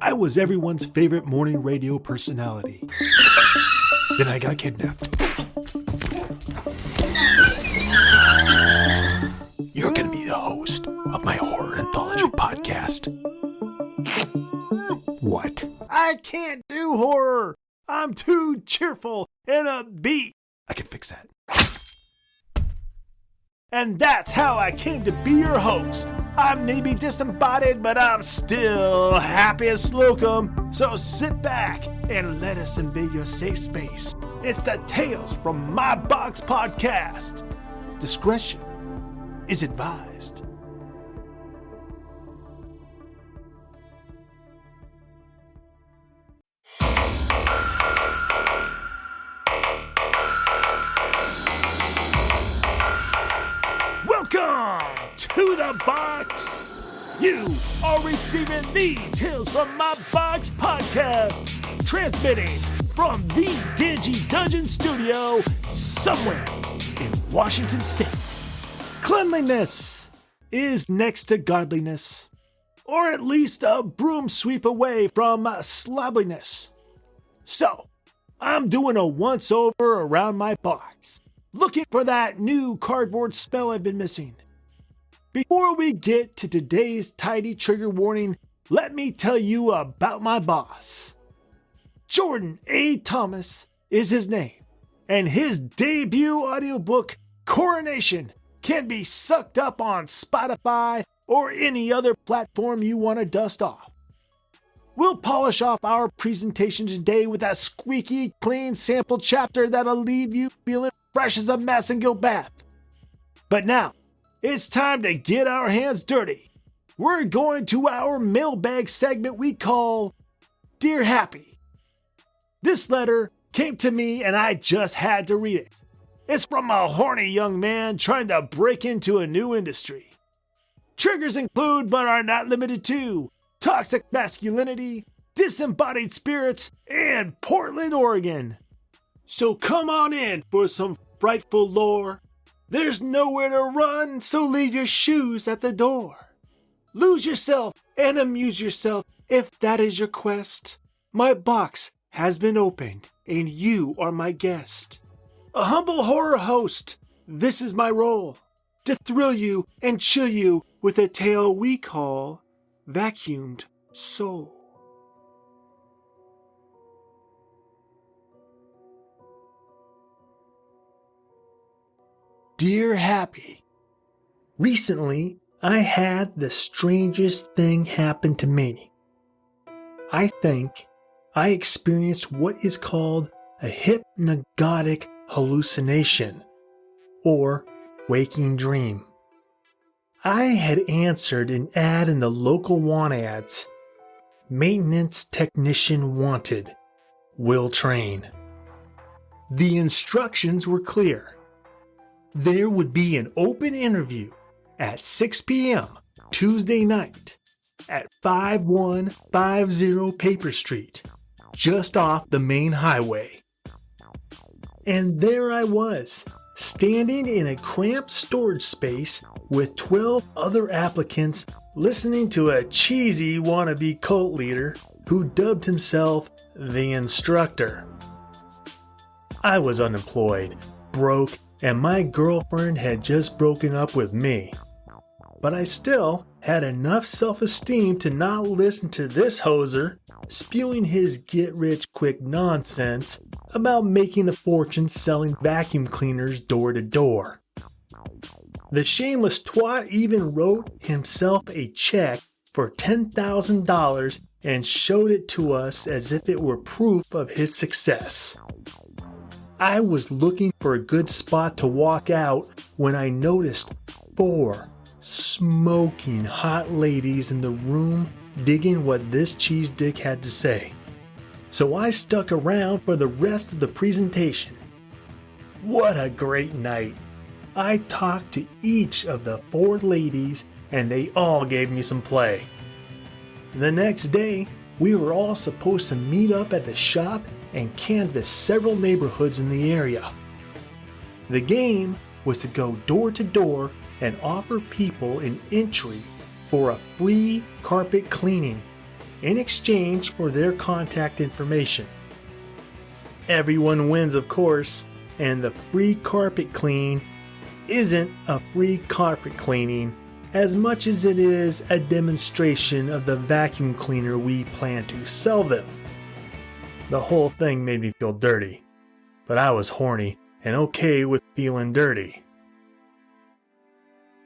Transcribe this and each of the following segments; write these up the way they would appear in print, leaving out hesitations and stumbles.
I was everyone's favorite morning radio personality. Then I got kidnapped. You're gonna be the host of my horror anthology podcast. What? I can't do horror. I'm too cheerful and upbeat. I can fix that. And that's how I came to be your host. I'm maybe disembodied, but I'm still happy as Slocum. So sit back and let us invade your safe space. It's the Tales from My Box podcast. Discretion is advised. Welcome to the box. You are receiving the Tales from My Box podcast, transmitting from the Dingy Dungeon Studio somewhere in Washington State. Cleanliness is next to godliness, or at least a broom sweep away from slobbiness. So, I'm doing a once-over around my box, looking for that new cardboard smell I've been missing. Before we get to today's tidy trigger warning, let me tell you about my boss. Jordan A. Thomas is his name, and his debut audiobook, Coronation, can be sucked up on Spotify or any other platform you want to dust off. We'll polish off our presentation today with a squeaky clean sample chapter that'll leave you feeling fresh as a Massengill bath. But now, it's time to get our hands dirty. We're going to our mailbag segment we call Dear Happy. This letter came to me and I just had to read it. It's from a horny young man trying to break into a new industry. Triggers include, but are not limited to, toxic masculinity, disembodied spirits, and Portland, Oregon. So come on in for some frightful lore. There's nowhere to run, so leave your shoes at the door. Lose yourself and amuse yourself if that is your quest. My box has been opened, and you are my guest. A humble horror host, this is my role. To thrill you and chill you with a tale we call Vacuumed Soul. Dear Happy, recently I had the strangest thing happen to me. I think I experienced what is called a hypnagogic hallucination, or waking dream. I had answered an ad in the local want ads. Maintenance technician wanted. Will train. The instructions were clear. There would be an open interview at 6 p.m. Tuesday night at 5150 Paper Street, just off the main highway. And there I was, standing in a cramped storage space with 12 other applicants listening to a cheesy wannabe cult leader who dubbed himself the instructor. I was unemployed, broke, and my girlfriend had just broken up with me. But I still had enough self-esteem to not listen to this hoser spewing his get-rich-quick nonsense about making a fortune selling vacuum cleaners door to door. The shameless twat even wrote himself a check for $10,000 and showed it to us as if it were proof of his success. I was looking for a good spot to walk out when I noticed 4 smoking hot ladies in the room digging what this cheese dick had to say. So I stuck around for the rest of the presentation. What a great night. I talked to each of the 4 ladies and they all gave me some play. The next day, we were all supposed to meet up at the shop and canvass several neighborhoods in the area. The game was to go door to door and offer people an entry for a free carpet cleaning in exchange for their contact information. Everyone wins, of course, and the free carpet clean isn't a free carpet cleaning as much as it is a demonstration of the vacuum cleaner we plan to sell them. The whole thing made me feel dirty, but I was horny and okay with feeling dirty.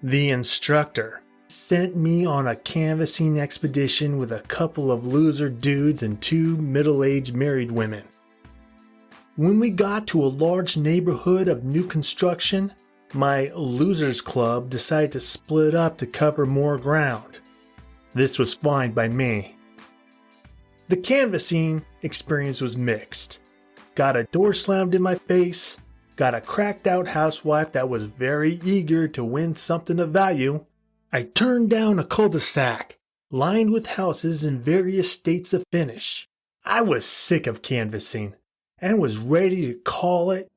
The instructor sent me on a canvassing expedition with a couple of loser dudes and 2 middle-aged married women. When we got to a large neighborhood of new construction, my losers club decided to split up to cover more ground. This was fine by me. The canvassing experience was mixed. Got a door slammed in my face, got a cracked out housewife that was very eager to win something of value. I turned down a cul-de-sac lined with houses in various states of finish. I was sick of canvassing and was ready to call it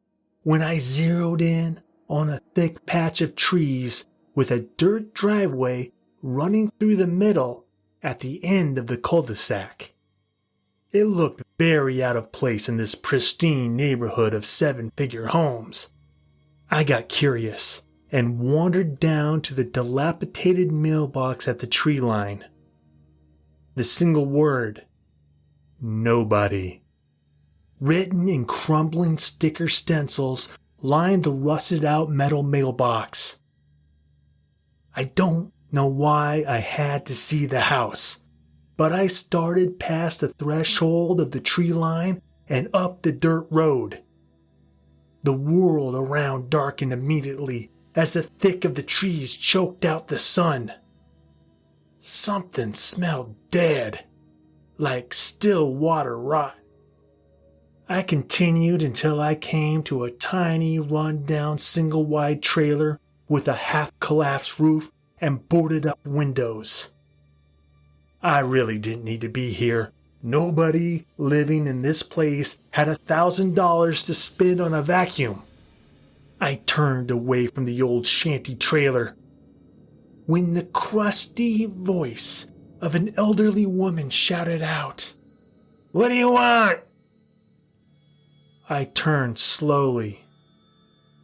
when I zeroed in on a thick patch of trees with a dirt driveway running through the middle at the end of the cul-de-sac. It looked very out of place in this pristine neighborhood of 7-figure homes. I got curious and wandered down to the dilapidated mailbox at the tree line. The single word, nobody, written in crumbling sticker stencils, lined the rusted-out metal mailbox. I don't know why I had to see the house, but I started past the threshold of the tree line and up the dirt road. The world around darkened immediately as the thick of the trees choked out the sun. Something smelled dead, like still water rot. I continued until I came to a tiny, run-down, single-wide trailer with a half-collapsed roof and boarded-up windows. I really didn't need to be here. Nobody living in this place had $1,000 to spend on a vacuum. I turned away from the old shanty trailer when the crusty voice of an elderly woman shouted out, "What do you want?" I turned slowly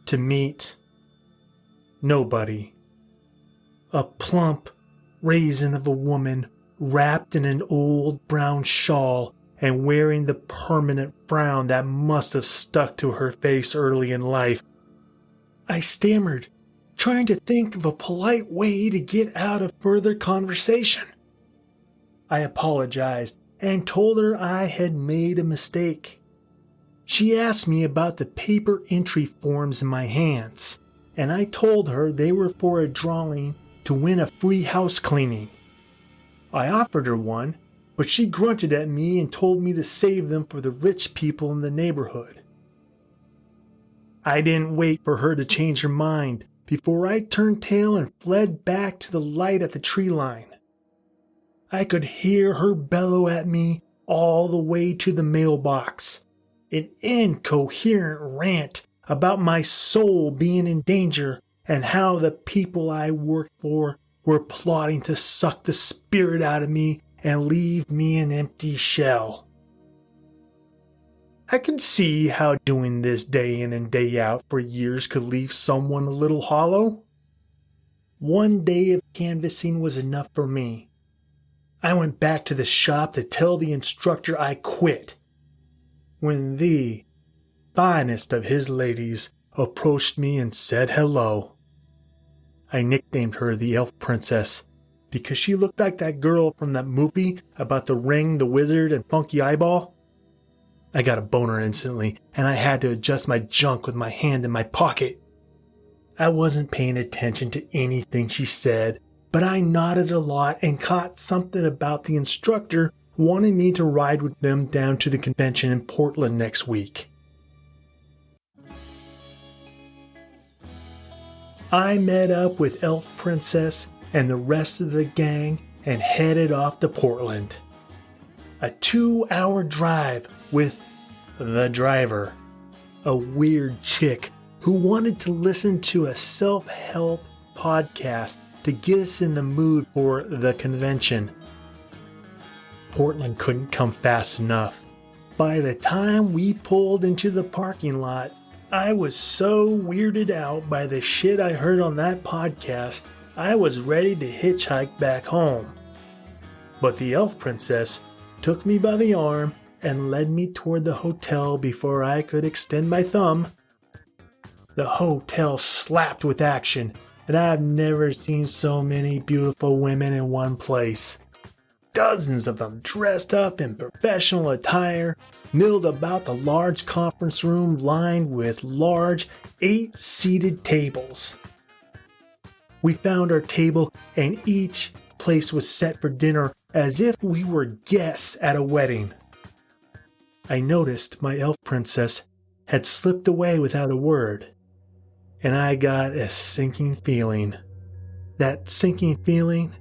to meet nobody. A plump raisin of a woman wrapped in an old brown shawl and wearing the permanent frown that must have stuck to her face early in life. I stammered, trying to think of a polite way to get out of further conversation. I apologized and told her I had made a mistake. She asked me about the paper entry forms in my hands, and I told her they were for a drawing to win a free house cleaning. I offered her one, but she grunted at me and told me to save them for the rich people in the neighborhood. I didn't wait for her to change her mind before I turned tail and fled back to the light at the tree line. I could hear her bellow at me all the way to the mailbox, an incoherent rant about my soul being in danger and how the people I worked for were plotting to suck the spirit out of me and leave me an empty shell. I could see how doing this day in and day out for years could leave someone a little hollow. One day of canvassing was enough for me. I went back to the shop to tell the instructor I quit, when the finest of his ladies approached me and said hello. I nicknamed her the Elf Princess because she looked like that girl from that movie about the ring, the wizard, and funky eyeball. I got a boner instantly, and I had to adjust my junk with my hand in my pocket. I wasn't paying attention to anything she said, but I nodded a lot and caught something about the instructor wanting me to ride with them down to the convention in Portland next week. I met up with Elf Princess and the rest of the gang and headed off to Portland. A 2-hour drive with the driver, a weird chick who wanted to listen to a self-help podcast to get us in the mood for the convention. Portland couldn't come fast enough. By the time we pulled into the parking lot, I was so weirded out by the shit I heard on that podcast, I was ready to hitchhike back home. But the elf princess took me by the arm and led me toward the hotel before I could extend my thumb. The hotel slapped with action, and I've never seen so many beautiful women in one place. Dozens of them dressed up in professional attire milled about the large conference room lined with large 8-seated tables. We found our table, and each place was set for dinner as if we were guests at a wedding. I noticed my elf princess had slipped away without a word, and I got a sinking feeling. That sinking feeling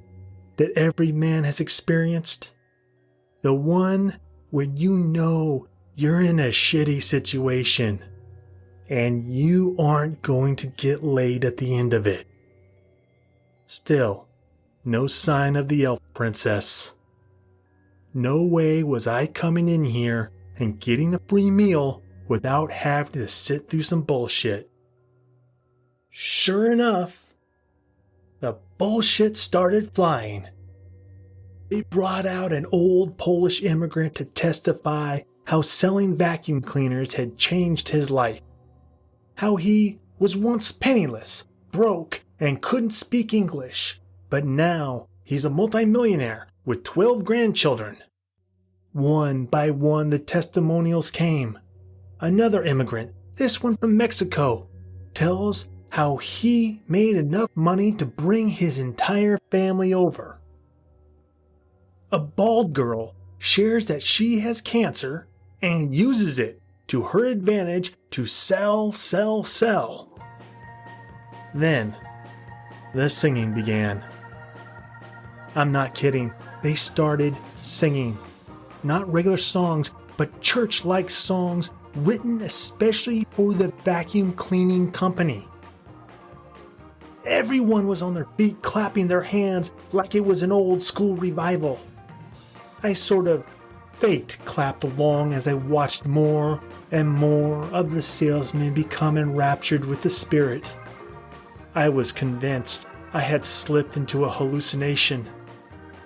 that every man has experienced. The one where you know you're in a shitty situation and you aren't going to get laid at the end of it. Still, no sign of the elf princess. No way was I coming in here and getting a free meal without having to sit through some bullshit. Sure enough, the bullshit started flying. They brought out an old Polish immigrant to testify how selling vacuum cleaners had changed his life. How he was once penniless, broke, and couldn't speak English, but now he's a multimillionaire with 12 grandchildren. One by one the testimonials came. Another immigrant, this one from Mexico, tells how he made enough money to bring his entire family over. A bald girl shares that she has cancer and uses it to her advantage to sell. Then, the singing began. I'm not kidding. They started singing. Not regular songs, but church-like songs written especially for the vacuum cleaning company. Everyone was on their feet clapping their hands like it was an old school revival. I sort of faked clapped along as I watched more and more of the salesmen become enraptured with the spirit. I was convinced I had slipped into a hallucination.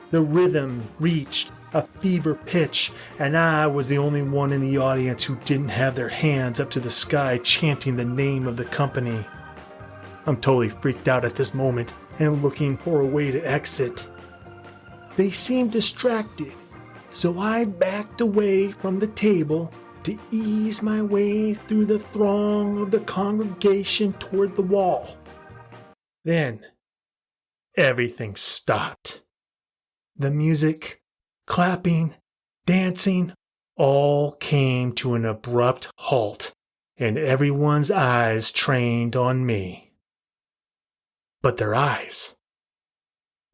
The rhythm reached a fever pitch, and I was the only one in the audience who didn't have their hands up to the sky chanting the name of the company. I'm totally freaked out at this moment and looking for a way to exit. They seemed distracted, so I backed away from the table to ease my way through the throng of the congregation toward the wall. Then, everything stopped. The music, clapping, dancing, all came to an abrupt halt, and everyone's eyes trained on me. But their eyes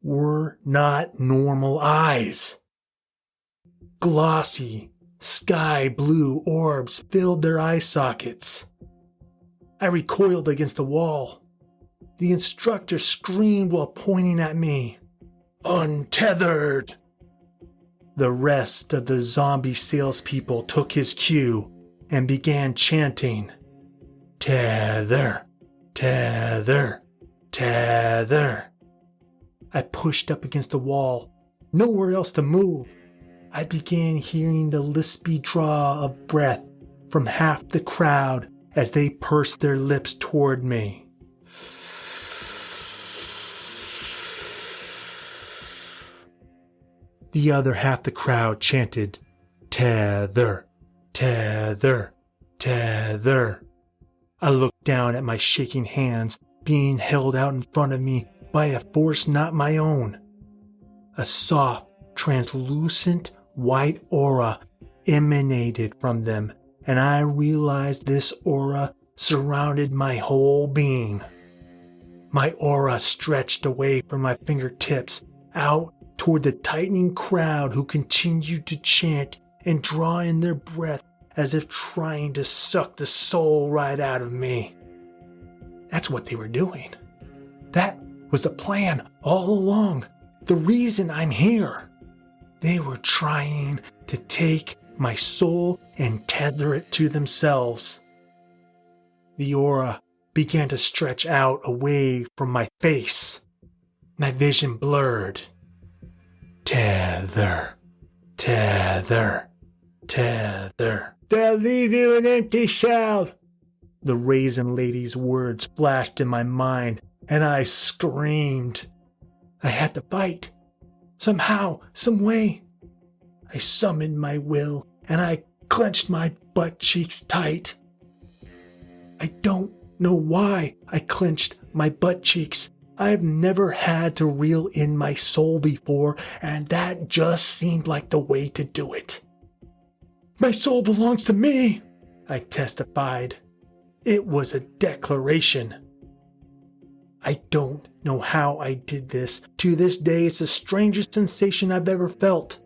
were not normal eyes. Glossy, sky blue orbs filled their eye sockets. I recoiled against the wall. The instructor screamed while pointing at me. Untethered! The rest of the zombie salespeople took his cue and began chanting, Tether, tether, tether. I pushed up against the wall, nowhere else to move. I began hearing the lispy draw of breath from half the crowd as they pursed their lips toward me. The other half the crowd chanted, Tether, tether, tether. I looked down at my shaking hands being held out in front of me by a force not my own. A soft, translucent white aura emanated from them, and I realized this aura surrounded my whole being. My aura stretched away from my fingertips out toward the tightening crowd who continued to chant and draw in their breath as if trying to suck the soul right out of me. That's what they were doing. That was the plan all along, the reason I'm here. They were trying to take my soul and tether it to themselves. The aura began to stretch out away from my face. My vision blurred. Tether, tether, tether. They'll leave you an empty shell. The raisin lady's words flashed in my mind, and I screamed. I had to fight. Somehow, some way. I summoned my will, and I clenched my butt cheeks tight. I don't know why I clenched my butt cheeks. I've never had to reel in my soul before, and that just seemed like the way to do it. My soul belongs to me, I testified. It was a declaration. I don't know how I did this. To this day, it's the strangest sensation I've ever felt.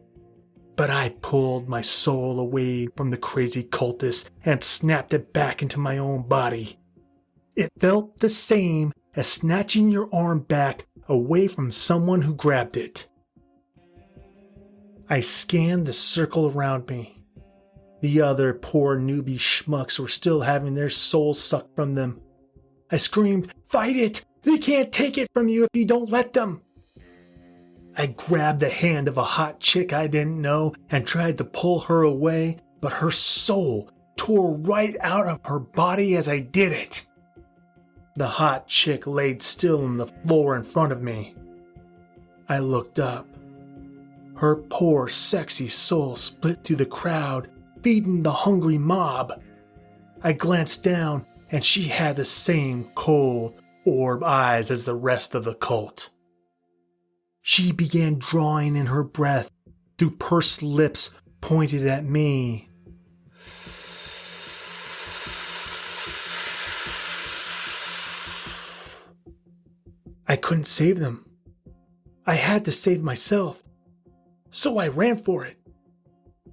But I pulled my soul away from the crazy cultist and snapped it back into my own body. It felt the same as snatching your arm back away from someone who grabbed it. I scanned the circle around me. The other poor newbie schmucks were still having their souls sucked from them. I screamed, "Fight it! They can't take it from you if you don't let them!" I grabbed the hand of a hot chick I didn't know and tried to pull her away, but her soul tore right out of her body as I did it. The hot chick laid still on the floor in front of me. I looked up. Her poor, sexy soul split through the crowd, feeding the hungry mob. I glanced down, and she had the same cold orb eyes as the rest of the cult. She began drawing in her breath through pursed lips pointed at me. I couldn't save them. I had to save myself. So I ran for it.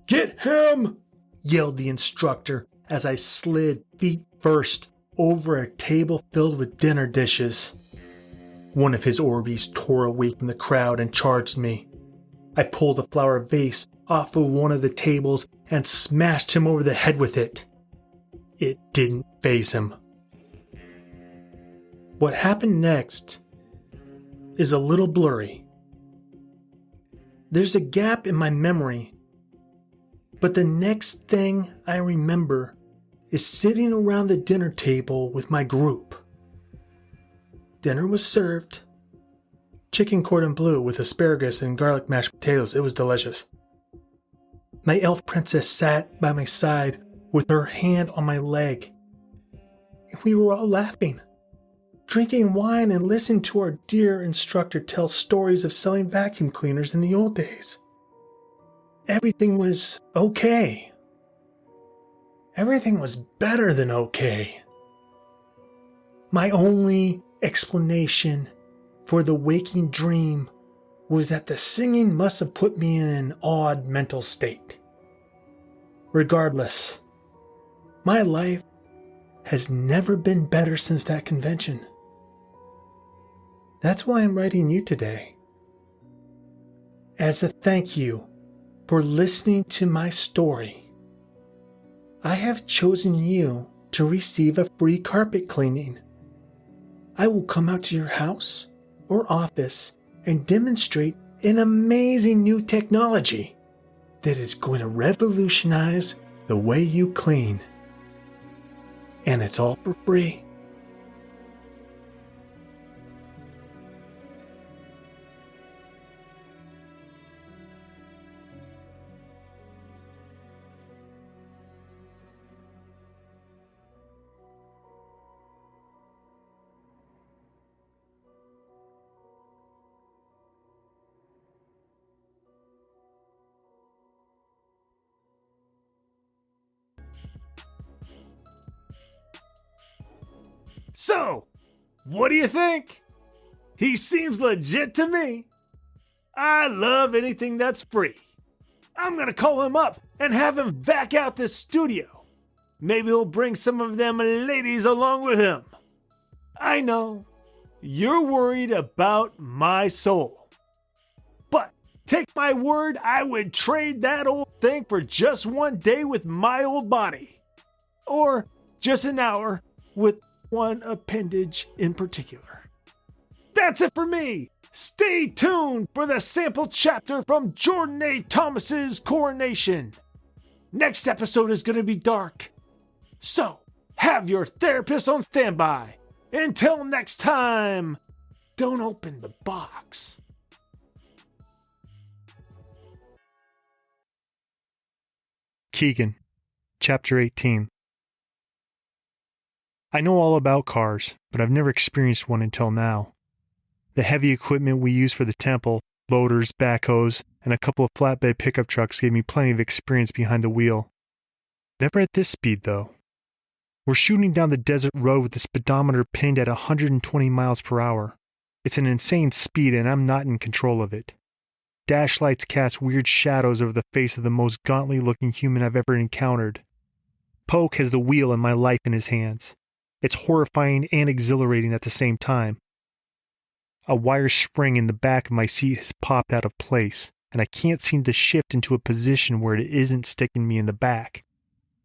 "Get him!" yelled the instructor as I slid feet first over a table filled with dinner dishes. One of his Orbeez tore away from the crowd and charged me. I pulled a flower vase off of one of the tables and smashed him over the head with it. It didn't faze him. What happened next is a little blurry. There's a gap in my memory, but the next thing I remember is sitting around the dinner table with my group. Dinner was served. Chicken cordon bleu with asparagus and garlic mashed potatoes. It was delicious. My elf princess sat by my side with her hand on my leg. We were all laughing, drinking wine, and listening to our dear instructor tell stories of selling vacuum cleaners in the old days. Everything was okay. Everything was better than okay. My only explanation for the waking dream was that the singing must have put me in an odd mental state. Regardless, my life has never been better since that convention. That's why I'm writing you today. As a thank you for listening to my story, I have chosen you to receive a free carpet cleaning. I will come out to your house or office and demonstrate an amazing new technology that is going to revolutionize the way you clean. And it's all for free. So, what do you think? He seems legit to me. I love anything that's free. I'm gonna call him up and have him vac out this studio. Maybe he'll bring some of them ladies along with him. I know, you're worried about my soul. But Take my word, I would trade that old thing for just one day with my old body. Or just an hour with one appendage in particular. That's it for me. Stay tuned for the sample chapter from Jordan A. Thomas's coronation. Next episode is going to be dark. So, have your therapist on standby. Until next time, don't open the box. Keegan, Chapter 18. I know all about cars, but I've never experienced one until now. The heavy equipment we use for the temple, loaders, backhoes, and a couple of flatbed pickup trucks gave me plenty of experience behind the wheel. Never at this speed, though. We're shooting down the desert road with the speedometer pinned at 120 miles per hour. It's an insane speed and I'm not in control of it. Dash lights cast weird shadows over the face of the most gauntly-looking human I've ever encountered. Poke has the wheel and my life in his hands. It's horrifying and exhilarating at the same time. A wire spring in the back of my seat has popped out of place, and I can't seem to shift into a position where it isn't sticking me in the back.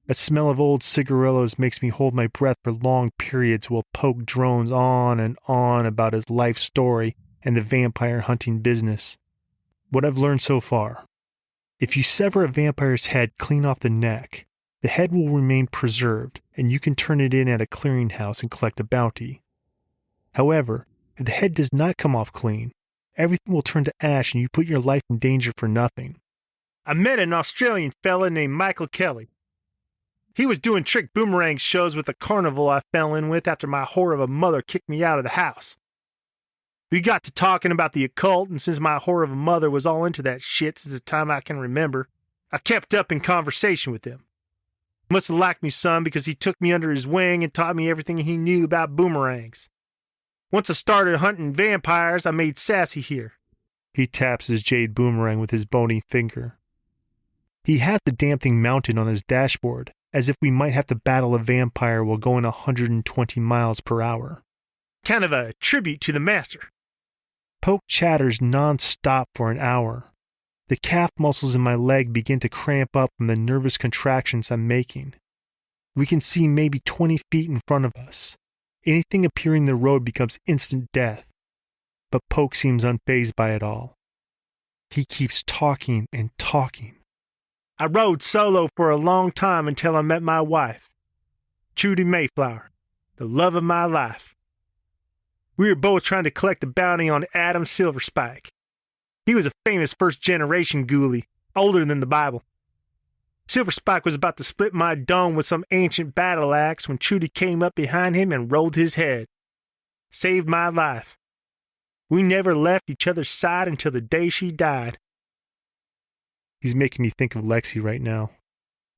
A smell of old cigarillos makes me hold my breath for long periods while Poke drones on and on about his life story and the vampire hunting business. What I've learned so far: if you sever a vampire's head clean off the neck, the head will remain preserved, and you can turn it in at a clearinghouse and collect a bounty. However, if the head does not come off clean, everything will turn to ash and you put your life in danger for nothing. I met an Australian fella named Michael Kelly. He was doing trick boomerang shows with a carnival I fell in with after my whore of a mother kicked me out of the house. We got to talking about the occult, and since my whore of a mother was all into that shit since the time I can remember, I kept up in conversation with him. Must have liked me some because he took me under his wing and taught me everything he knew about boomerangs. Once I started hunting vampires, I made sassy here. He taps his jade boomerang with his bony finger. He has the damn thing mounted on his dashboard, as if we might have to battle a vampire while going 120 miles per hour. Kind of a tribute to the master. Poke chatters non-stop for an hour. The calf muscles in my leg begin to cramp up from the nervous contractions I'm making. We can see maybe 20 feet in front of us. Anything appearing in the road becomes instant death. But Poke seems unfazed by it all. He keeps talking and talking. I rode solo for a long time until I met my wife, Trudy Mayflower, the love of my life. We were both trying to collect the bounty on Adam Silverspike. He was a famous first-generation ghoulie, older than the Bible. Silverspike was about to split my dome with some ancient battle axe when Trudy came up behind him and rolled his head. Saved my life. We never left each other's side until the day she died. He's making me think of Lexi right now.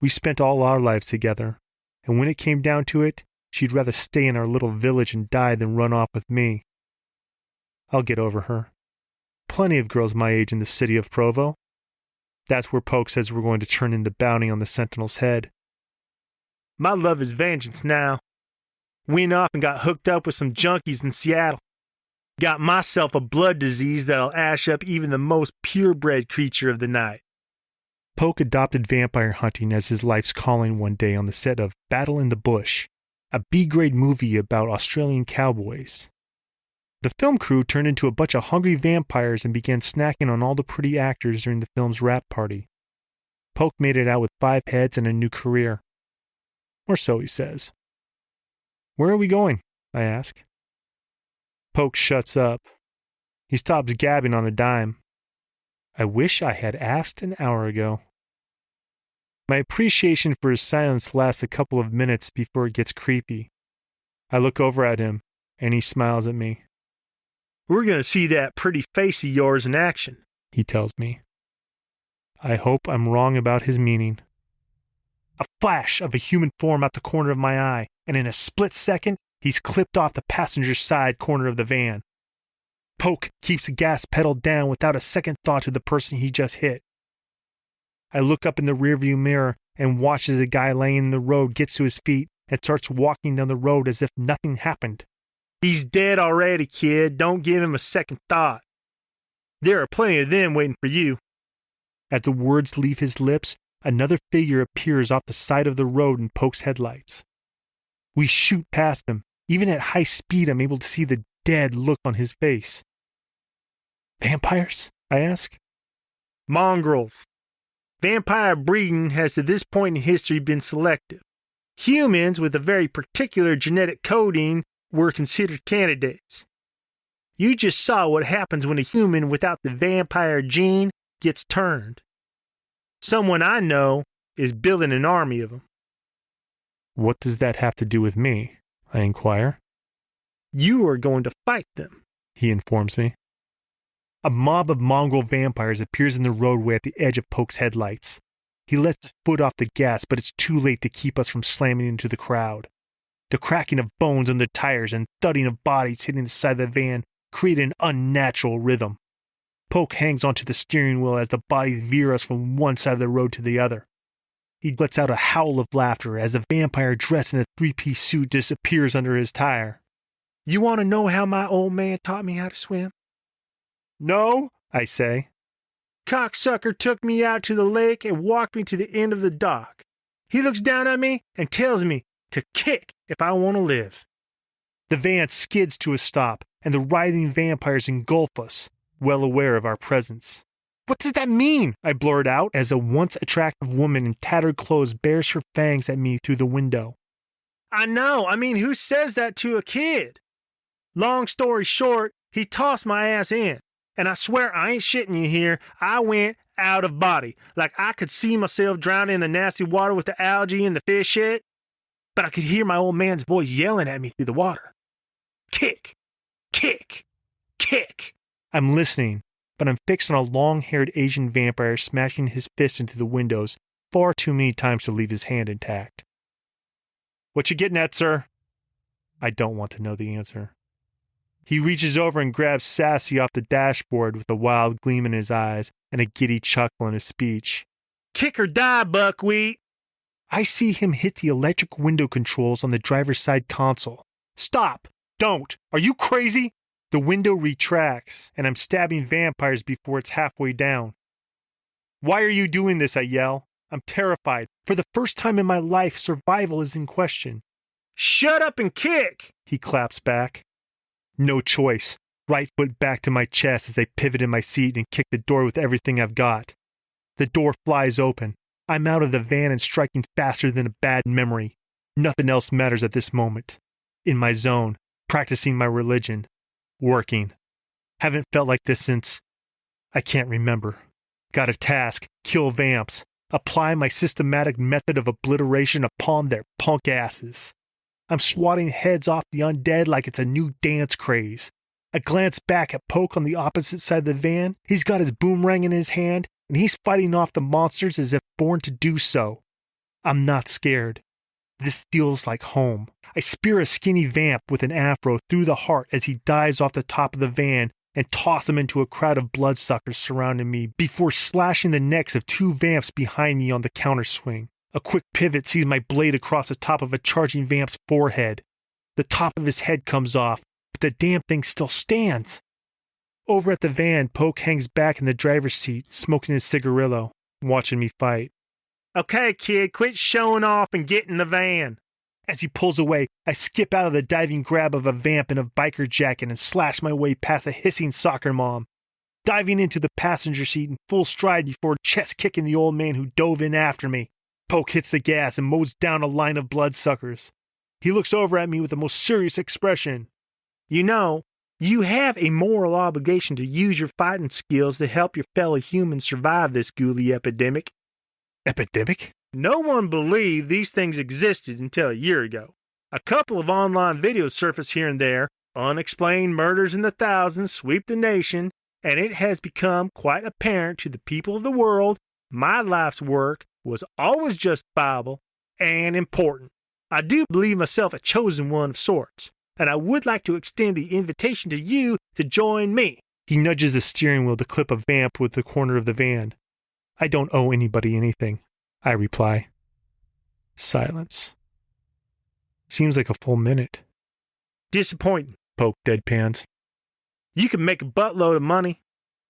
We spent all our lives together, and when it came down to it, she'd rather stay in our little village and die than run off with me. I'll get over her. Plenty of girls my age in the city of Provo. That's where Poke says we're going to turn in the bounty on the Sentinel's head. My love is vengeance now. Went off and got hooked up with some junkies in Seattle. Got myself a blood disease that'll ash up even the most purebred creature of the night. Poke adopted vampire hunting as his life's calling one day on the set of Battle in the Bush, a B-grade movie about Australian cowboys. The film crew turned into a bunch of hungry vampires and began snacking on all the pretty actors during the film's wrap party. Poke made it out with 5 heads and a new career. Or so he says. Where are we going? I ask. Poke shuts up. He stops gabbing on a dime. I wish I had asked an hour ago. My appreciation for his silence lasts a couple of minutes before it gets creepy. I look over at him, and he smiles at me. We're going to see that pretty face of yours in action, he tells me. I hope I'm wrong about his meaning. A flash of a human form out the corner of my eye, and in a split second, he's clipped off the passenger side corner of the van. Poke keeps the gas pedal down without a second thought to the person he just hit. I look up in the rearview mirror and watch as the guy laying in the road gets to his feet and starts walking down the road as if nothing happened. He's dead already, kid. Don't give him a second thought. There are plenty of them waiting for you. As the words leave his lips, another figure appears off the side of the road and pokes headlights. We shoot past him. Even at high speed, I'm able to see the dead look on his face. Vampires? I ask. Mongrels. Vampire breeding has to this point in history been selective. Humans with a very particular genetic coding were considered candidates. You just saw what happens when a human without the vampire gene gets turned. Someone I know is building an army of them. What does that have to do with me? I inquire. You are going to fight them, he informs me. A mob of mongrel vampires appears in the roadway at the edge of Poke's headlights. He lets his foot off the gas, but it's too late to keep us from slamming into the crowd. The cracking of bones on the tires and thudding of bodies hitting the side of the van create an unnatural rhythm. Poke hangs onto the steering wheel as the bodies veer us from one side of the road to the other. He lets out a howl of laughter as a vampire dressed in a three-piece suit disappears under his tire. You want to know how my old man taught me how to swim? No, I say. Cocksucker took me out to the lake and walked me to the end of the dock. He looks down at me and tells me to kick if I want to live. The van skids to a stop, and the writhing vampires engulf us, well aware of our presence. What does that mean? I blurt out as a once attractive woman in tattered clothes bares her fangs at me through the window. I know. I mean, who says that to a kid? Long story short, he tossed my ass in. And I swear I ain't shitting you here. I went out of body. Like I could see myself drowning in the nasty water with the algae and the fish shit. But I could hear my old man's voice yelling at me through the water. Kick! Kick! Kick! I'm listening, but I'm fixed on a long-haired Asian vampire smashing his fist into the windows far too many times to leave his hand intact. What you getting at, sir? I don't want to know the answer. He reaches over and grabs Sassy off the dashboard with a wild gleam in his eyes and a giddy chuckle in his speech. Kick or die, buckwheat! I see him hit the electric window controls on the driver's side console. Stop! Don't! Are you crazy? The window retracts, and I'm stabbing vampires before it's halfway down. Why are you doing this? I yell. I'm terrified. For the first time in my life, survival is in question. Shut up and kick! He claps back. No choice. Right foot back to my chest as I pivot in my seat and kick the door with everything I've got. The door flies open. I'm out of the van and striking faster than a bad memory. Nothing else matters at this moment. In my zone, practicing my religion. Working. Haven't felt like this since... I can't remember. Got a task. Kill vamps. Apply my systematic method of obliteration upon their punk asses. I'm swatting heads off the undead like it's a new dance craze. I glance back at Poke on the opposite side of the van. He's got his boomerang in his hand, and he's fighting off the monsters as if born to do so. I'm not scared. This feels like home. I spear a skinny vamp with an afro through the heart as he dives off the top of the van and toss him into a crowd of bloodsuckers surrounding me before slashing the necks of two vamps behind me on the counterswing. A quick pivot sees my blade across the top of a charging vamp's forehead. The top of his head comes off, but the damn thing still stands. Over at the van, Poke hangs back in the driver's seat, smoking his cigarillo, watching me fight. Okay, kid, quit showing off and get in the van. As he pulls away, I skip out of the diving grab of a vamp in a biker jacket and slash my way past a hissing soccer mom, diving into the passenger seat in full stride before chest kicking the old man who dove in after me. Poke hits the gas and mows down a line of bloodsuckers. He looks over at me with the most serious expression. You know, you have a moral obligation to use your fighting skills to help your fellow humans survive this ghoulie epidemic. Epidemic? No one believed these things existed until a year ago. A couple of online videos surface here and there. Unexplained murders in the thousands sweep the nation, and it has become quite apparent to the people of the world my life's work was always justifiable and important. I do believe myself a chosen one of sorts, and I would like to extend the invitation to you to join me. He nudges the steering wheel to clip a vamp with the corner of the van. I don't owe anybody anything, I reply. Silence. Seems like a full minute. Disappointing, Poke deadpans. You can make a buttload of money.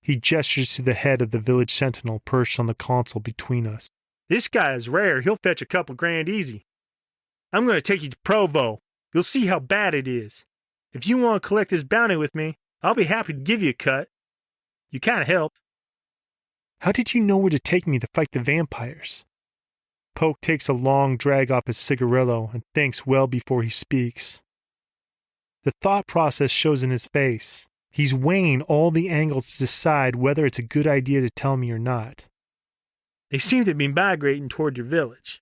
He gestures to the head of the village sentinel perched on the console between us. This guy is rare. He'll fetch a couple grand easy. I'm going to take you to Provo. You'll see how bad it is. If you want to collect this bounty with me, I'll be happy to give you a cut. You kind of helped. How did you know where to take me to fight the vampires? Poke takes a long drag off his cigarillo and thinks well before he speaks. The thought process shows in his face. He's weighing all the angles to decide whether it's a good idea to tell me or not. They seem to be migrating toward your village.